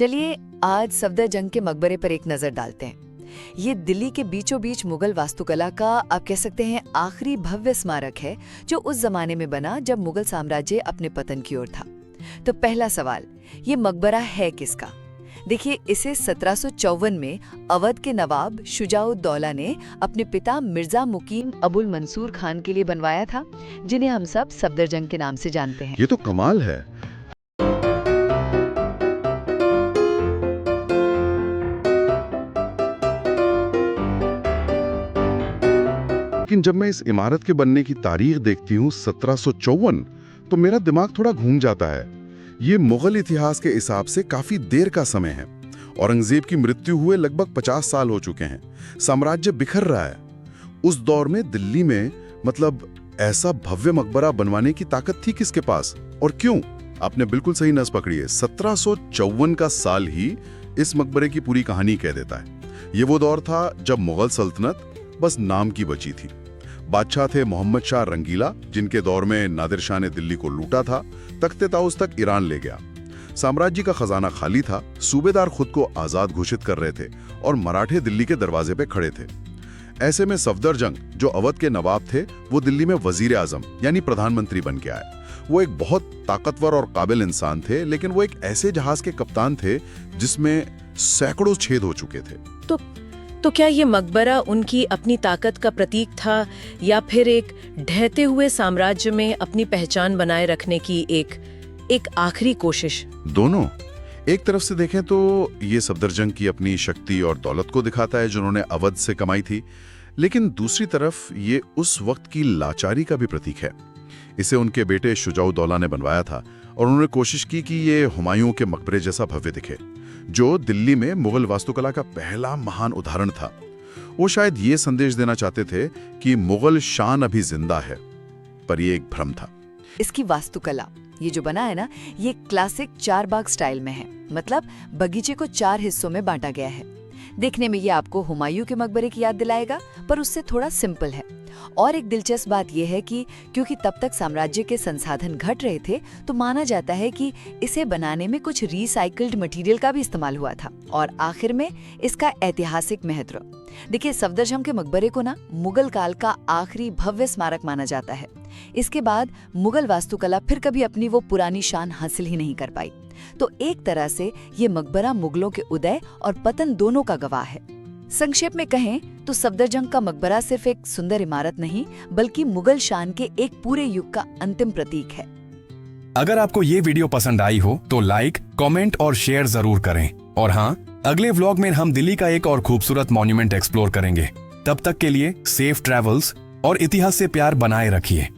चलिए आज सफदरजंग के मकबरे पर एक नजर डालते हैं। ये दिल्ली के बीचों बीच मुगल वास्तुकला का आप कह सकते हैं आखिरी भव्य स्मारक है, जो उस जमाने में बना जब मुगल साम्राज्य अपने पतन की ओर था। तो पहला सवाल, ये मकबरा है किसका? देखिए, इसे 1754 में अवध के नवाब शुजाउद्दौला ने अपने पिता मिर्जा मुकीम अबुल मंसूर खान के लिए बनवाया था, जिन्हें हम सब सफदरजंग के नाम से जानते हैं। ये तो कमाल है। लेकिन जब मैं इस इमारत के बनने की तारीख देखती हूँ 1754, तो मेरा दिमाग थोड़ा घूम जाता है। ये मुगल इतिहास के हिसाब से काफी देर का समय है। औरंगजेब की मृत्यु हुए लगभग 50 साल हो चुके हैं। साम्राज्य बिखर रहा है। उस दौर में दिल्ली में मतलब ऐसा भव्य मकबरा बनवाने की ताकत थी किसके पास और क्यों? आपने बिल्कुल सही नस पकड़ी है। 1754 का साल ही इस मकबरे की पूरी कहानी कह देता है। ये वो दौर था जब मुगल सल्तनत बस नाम की बची थी। बादशाह थे मोहम्मद शाह रंगीला, जिनके दौर में नादिर शाह ने दिल्ली को लूटा था, तख्ते ताउस तक ईरान ले गया। साम्राज्य का खजाना खाली था, सूबेदार खुद को आजाद घोषित कर रहे थे और मराठे दिल्ली के दरवाजे पे खड़े थे। ऐसे में सफदरजंग, जो अवध के नवाब थे, वो दिल्ली में वजीर आजम यानी प्रधानमंत्री बन के आए। वो एक बहुत ताकतवर और काबिल इंसान थे, लेकिन वो एक ऐसे जहाज के कप्तान थे जिसमें सैकड़ों छेद हो चुके थे। तो क्या ये मकबरा उनकी अपनी ताकत का प्रतीक था या फिर एक ढहते हुए साम्राज्य में अपनी पहचान बनाए रखने की एक आखिरी कोशिश? दोनों। एक तरफ से देखें तो ये सफदरजंग की अपनी शक्ति और दौलत को दिखाता है जिन्होंने अवध से कमाई थी, लेकिन दूसरी तरफ ये उस वक्त की लाचारी का भी प्रतीक है। इसे उनके बेटे शुजाउद्दौला ने बनवाया था और उन्होंने कोशिश की कि ये हुमायूं के मकबरे जैसा भव्य दिखे, जो दिल्ली में मुगल वास्तुकला का पहला महान उदाहरण था। वो शायद ये संदेश देना चाहते थे कि मुगल शान अभी जिंदा है, पर ये एक भ्रम था। इसकी वास्तुकला ये जो बना है ना, ये क्लासिक चार बाग स्टाइल में है। मतलब बगीचे को 4 हिस्सों में बांटा गया है। देखने में ये आपको हुमायूं के मकबरे की याद दिलाएगा, पर उससे थोड़ा सिंपल है। और एक दिलचस्प बात यह है कि क्योंकि तब तक साम्राज्य के संसाधन घट रहे थे, तो माना जाता है कि इसे बनाने में कुछ रिसाइकल्ड मटेरियल का भी इस्तेमाल हुआ था। और आखिर में इसका ऐतिहासिक महत्व। देखिए, सफदरजंग के मकबरे को ना मुगल काल का आखिरी भव्य स्मारक माना जाता है। इसके बाद मुगल वास्तुकला फिर कभी अपनी वो पुरानी शान हासिल ही नहीं कर पाई। तो एक तरह से ये मकबरा मुगलों के उदय और पतन दोनों का गवाह है। संक्षेप में कहें तो सफदरजंग का मकबरा सिर्फ एक सुंदर इमारत नहीं, बल्कि मुगल शान के एक पूरे युग का अंतिम प्रतीक है। अगर आपको ये वीडियो पसंद आई हो तो लाइक, कमेंट और शेयर जरूर करें। और हाँ, अगले व्लॉग में हम दिल्ली का एक और खूबसूरत मॉन्यूमेंट एक्सप्लोर करेंगे। तब तक के लिए सेफ ट्रैवल्स और इतिहास से प्यार बनाए रखिए।